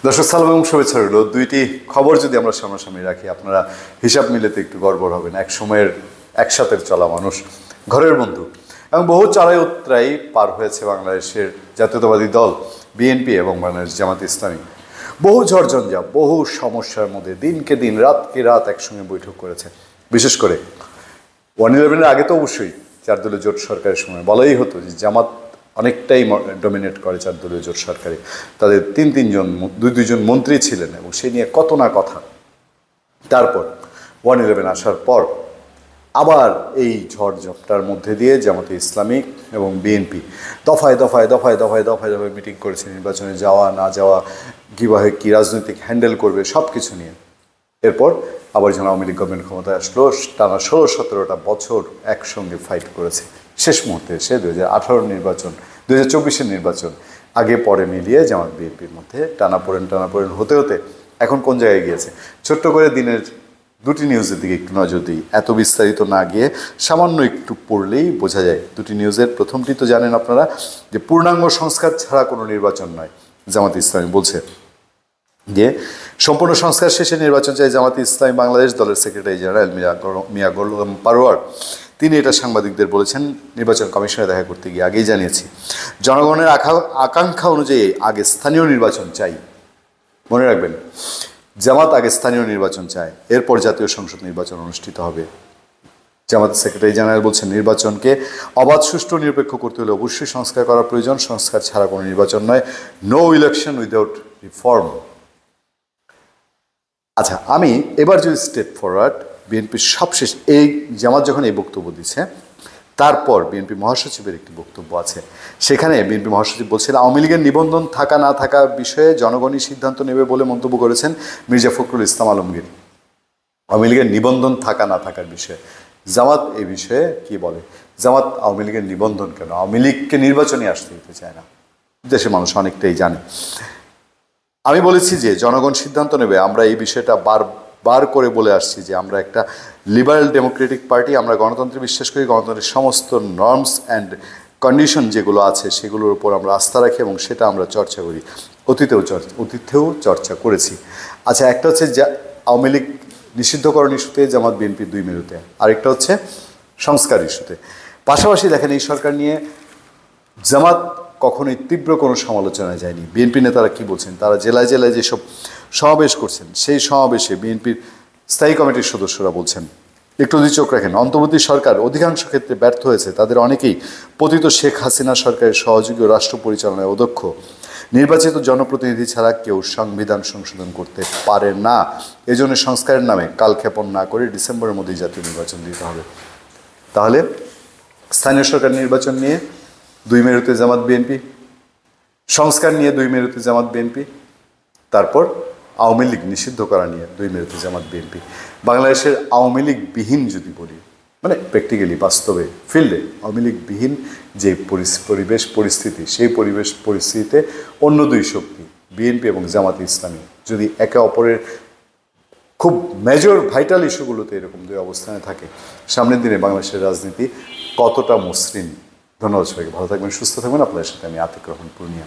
দর্শক সালাম এবং শুভেচ্ছা রইল। দুইটি খবর যদি আমরা সামনাসামনি রাখি, আপনারা হিসাব মিলেতে একটু গড়বড় হবেন। এক সময়ের একসাথে চলা মানুষ, ঘরের বন্ধু এবং বহু চড়াই উতরাই পার হয়েছে বাংলাদেশের জাতীয়তাবাদী দল বিএনপি এবং বাংলাদেশ জামাত ইসলামী। বহু ঝড়ঝঞ্ঝা, বহু সমস্যার মধ্যে দিনকে দিন, রাতকে রাত একসঙ্গে বৈঠক করেছে। বিশেষ করে 1-11-এর আগে তো অবশ্যই চার দলীয় জোট সরকারের সময় বলাই হতো যে জামাত অনেকটাই ডমিনেট করে চার দলীয় জোট সরকারে। তাদের দুইজন মন্ত্রী ছিলেন এবং সে নিয়ে কত না কথা। তারপর 1-11 আসার পর আবার এই ঝড় ঝাপটার মধ্যে দিয়ে জামাতে ইসলামী এবং বিএনপি দফায় দফায় দফায় দফায় দফায় দফায় মিটিং করেছে, নির্বাচনে যাওয়া না যাওয়া, কীভাবে কী রাজনৈতিক হ্যান্ডেল করবে সব কিছু নিয়ে। এরপর আবার যখন আওয়ামী লীগ গভর্নমেন্ট ক্ষমতায় আসলো, টানা 16-17টা বছর একসঙ্গে ফাইট করেছে। শেষ মুহূর্তে এসে 2018 নির্বাচন, 2024-এর নির্বাচন আগে পরে মিলিয়ে জামাত বিএনপির মধ্যে টানাপোড়েন হতে হতে এখন কোন জায়গায় গিয়েছে। ছোট্ট করে দিনের দুটি নিউজের দিকে একটু নজর দিই, এত বিস্তারিত না গিয়ে সামান্য একটু পড়লেই বোঝা যায়। দুটি নিউজের প্রথমটি তো জানেন আপনারা যে পূর্ণাঙ্গ সংস্কার ছাড়া কোনো নির্বাচন নয়। জামাত ইসলামী বলছে যে সম্পূর্ণ সংস্কার শেষে নির্বাচন চাই জামাত ইসলামী বাংলাদেশ দলের সেক্রেটারি জেনারেল মিয়া গোলাম পারোয়ার। তিনি এটা সাংবাদিকদের বলেছেন নির্বাচন কমিশনে দেখা করতে গিয়ে। আগেই জানিয়েছি, জনগণের আকাঙ্ক্ষা অনুযায়ী আগে স্থানীয় নির্বাচন চাই। মনে রাখবেন, জামাত আগে স্থানীয় নির্বাচন চায়, এরপর জাতীয় সংসদ নির্বাচন অনুষ্ঠিত হবে। জামাতের সেক্রেটারি জেনারেল বলছেন নির্বাচনকে অবাধ, সুষ্ঠু, নিরপেক্ষ করতে হলে অবশ্যই সংস্কার করা প্রয়োজন। সংস্কার ছাড়া কোনো নির্বাচন নয়। No election without reform. আচ্ছা, আমি এবার যদি স্টেপ ফরওয়ার্ড, বিএনপির সবশেষ এই জামাত যখন এই বক্তব্য দিচ্ছে, তারপর বিএনপি মহাসচিবের একটি বক্তব্য আছে। সেখানে বিএনপি মহাসচিব বলছেন আওয়ামী লীগের নিবন্ধন থাকা না থাকা বিষয়ে জনগণই সিদ্ধান্ত নেবে বলে মন্তব্য করেছেন মির্জা ফখরুল ইসলাম আলমগীর। আওয়ামী লীগের নিবন্ধন থাকা না থাকার বিষয়ে জামাত এই বিষয়ে কি বলে? জামাত আওয়ামী লীগের নিবন্ধন কেন, আওয়ামী লীগকে নির্বাচনে আসতে দিতে চায় না, দেশের মানুষ অনেকটাই জানে। আমি বলেছি যে জনগণ সিদ্ধান্ত নেবে। আমরা এই বিষয়টা বার করে বলে আসছি যে আমরা একটা লিবারেল ডেমোক্রেটিক পার্টি, আমরা গণতন্ত্রে বিশ্বাস করি। গণতন্ত্রের সমস্ত নর্মস অ্যান্ড কন্ডিশন যেগুলো আছে সেগুলোর উপর আমরা আস্থা রাখি এবং সেটা আমরা চর্চা করি, অতীতেও চর্চা করেছি। আচ্ছা, একটা হচ্ছে আওয়ামী লীগ নিষিদ্ধকরণ ইস্যুতে জামাত বিএনপি 2 মেরুতে, আরেকটা হচ্ছে সংস্কার ইস্যুতে। পাশাপাশি দেখেন এই সরকার নিয়ে জামাত কখনোই তীব্র কোনো সমালোচনায় যায়নি। বিএনপি নেতারা কি বলছেন, তারা জেলায় জেলায় যেসব সমাবেশ করছেন সেই সমাবেশে বিএনপির স্থায়ী কমিটির সদস্যরা বলছেন একটু যদি চোখ রাখেন, অন্তর্বর্তী সরকার অধিকাংশ ক্ষেত্রে ব্যর্থ হয়েছে। তাদের অনেকেই পতিত শেখ হাসিনা সরকারের সহযোগী ও রাষ্ট্র পরিচালনায় অদক্ষ। নির্বাচিত জনপ্রতিনিধি ছাড়া কেউ সংবিধান সংশোধন করতে পারে না। এজন্য সংস্কারের নামে কালক্ষেপণ না করে ডিসেম্বরের মধ্যেই জাতীয় নির্বাচন দিতে হবে। তাহলে স্থানীয় সরকার নির্বাচন নিয়ে 2 মেরুতে জামাত বিএনপি, সংস্কার নিয়ে 2 মেরুতে জামাত বিএনপি, তারপর আওয়ামী লীগ নিষিদ্ধ করা নিয়ে 2 মেরুতে জামাত বিএনপি। বাংলাদেশের আওয়ামী লীগ বিহীন যদি বলি, মানে প্র্যাকটিক্যালি বাস্তবে ফিল্ডে আওয়ামী লীগ বিহীন যে পরিবেশ পরিস্থিতি, সেই পরিবেশ পরিস্থিতিতে অন্য 2 শক্তি বিএনপি এবং জামাত ইসলামী যদি একে অপরের খুব মেজর ভাইটাল ইস্যুগুলোতে এরকম 2 অবস্থানে থাকে, সামনের দিনে বাংলাদেশের রাজনীতি কতটা মসৃণ। ধন্যবাদ সবাইকে, ভালো থাকবেন, সুস্থ থাকবেন। আপনাদের সাথে আমি আতিক রহমান পূর্ণিয়া।